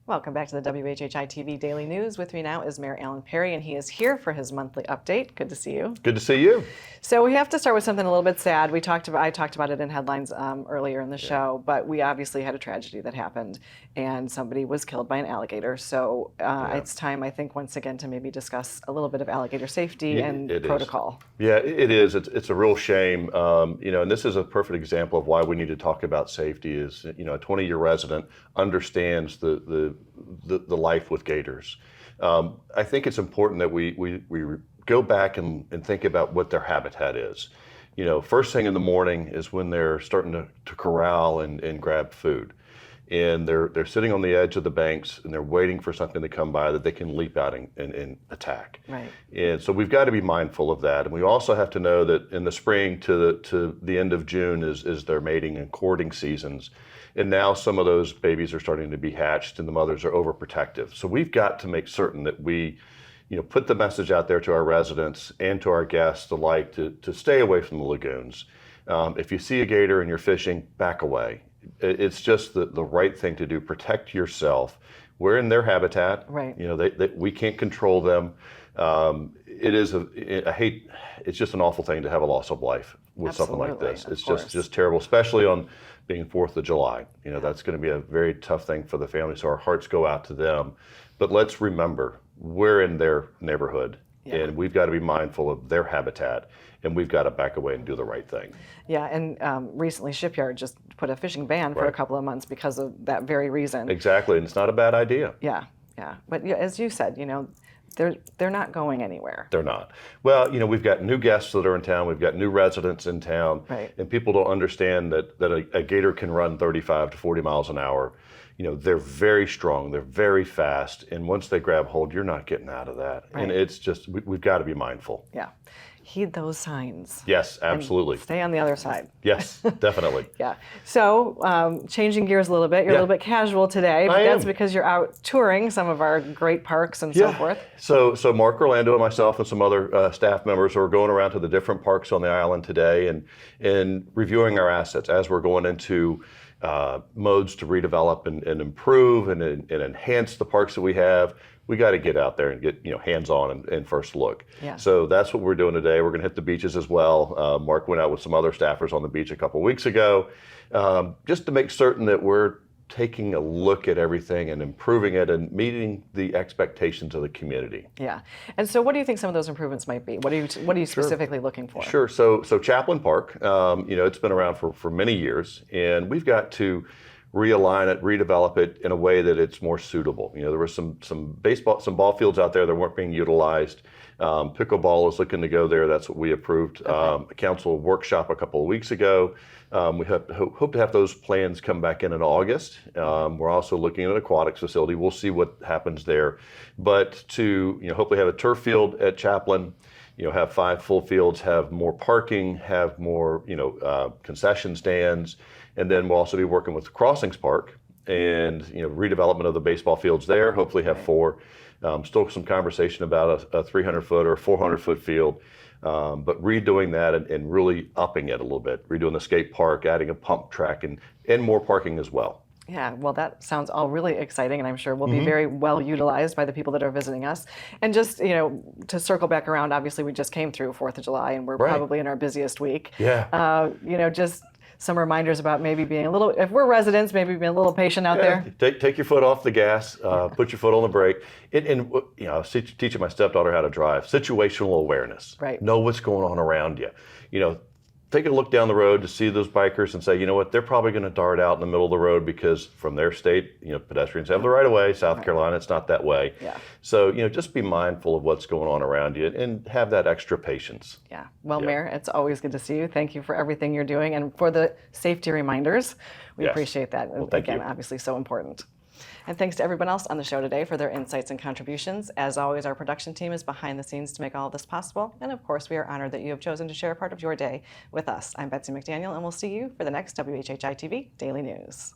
Welcome back to the WHHI-TV Daily News. With me now is Mayor Alan Perry, and he is here for his monthly update. Good to see you. Good to see you. So we have to start with something a little bit sad. I talked about it in headlines earlier in the show, but we obviously had a tragedy that happened, and somebody was killed by an alligator. So it's time, I think, once again to maybe discuss a little bit of alligator safety and protocol. Yeah, it is. It's a real shame. And this is a perfect example of why we need to talk about safety. Is a 20-year resident understands the life with gators. I think it's important that we go back and think about what their habitat is. First thing in the morning is when they're starting to corral and grab food. And they're sitting on the edge of the banks and they're waiting for something to come by that they can leap out and attack. Right. And so we've got to be mindful of that. And we also have to know that in the spring to the end of June is their mating and courting seasons. And now some of those babies are starting to be hatched and the mothers are overprotective. So we've got to make certain that we put the message out there to our residents and to our guests alike to stay away from the lagoons. If you see a gator and you're fishing, back away. It's just the right thing to do. Protect yourself. We're in their habitat. Right. We can't control them. It's just an awful thing to have a loss of life with something like this. It's just terrible, especially on being 4th of July. That's going to be a very tough thing for the family. So our hearts go out to them. But let's remember, we're in their neighborhood. Yeah. And we've got to be mindful of their habitat, and we've got to back away and do the right thing. Yeah, and recently Shipyard just put a fishing ban for a couple of months because of that very reason. Exactly, and it's not a bad idea. Yeah. But as you said, they're not going anywhere. They're not. Well, we've got new guests that are in town. We've got new residents in town. Right. And people don't understand that a gator can run 35 to 40 miles an hour. They're very strong, they're very fast, and once they grab hold, you're not getting out of that. Right. And it's just, we've got to be mindful. Yeah. Heed those signs. Yes, absolutely. And stay on the other side. Yes, definitely. Yeah. So, changing gears a little bit, you're a little bit casual today, but that's because you're out touring some of our great parks and so forth. So Mark Orlando and myself and some other staff members are going around to the different parks on the island today and reviewing our assets as we're going into modes to redevelop and improve and enhance the parks that we have. We got to get out there and get hands-on and first look. Yeah. So that's what we're doing today. We're going to hit the beaches as well. Mark went out with some other staffers on the beach a couple weeks ago, just to make certain that we're taking a look at everything and improving it and meeting the expectations of the community. Yeah. And so what do you think some of those improvements might be? What are you specifically looking for? Sure. So Chaplain Park, it's been around for many years, and we've got to realign it, redevelop it in a way that it's more suitable. There were some ball fields out there that weren't being utilized. Pickleball is looking to go there. That's what we approved. A council workshop a couple of weeks ago. We hope to have those plans come back in August. We're also looking at an aquatics facility. We'll see what happens there. But to hopefully have a turf field at Chaplain, have 5 full fields, have more parking, have more concession stands, and then we'll also be working with the Crossings Park and redevelopment of the baseball fields there. Hopefully have 4. Still some conversation about a 300-foot or a 400-foot field, but redoing that and really upping it a little bit. Redoing the skate park, adding a pump track, and more parking as well. Yeah, well, that sounds all really exciting, and I'm sure will be very well utilized by the people that are visiting us. And just, to circle back around, obviously we just came through 4th of July, and we're probably in our busiest week. Yeah. Just some reminders about maybe being a little, if we're residents, maybe being a little patient out there. Take your foot off the gas, put your foot on the brake, and teaching my stepdaughter how to drive. Situational awareness. Right. Know what's going on around you. Take a look down the road to see those bikers and say, you know what, they're probably going to dart out in the middle of the road because from their state, pedestrians have the right of way. South Carolina, it's not that way. Yeah. So, just be mindful of what's going on around you and have that extra patience. Yeah. Well, Mayor, it's always good to see you. Thank you for everything you're doing and for the safety reminders. We appreciate that. Well, thank you. Obviously so important. And thanks to everyone else on the show today for their insights and contributions. As always, our production team is behind the scenes to make all of this possible. And of course, we are honored that you have chosen to share a part of your day with us. I'm Betsy McDaniel, and we'll see you for the next WHHI-TV Daily News.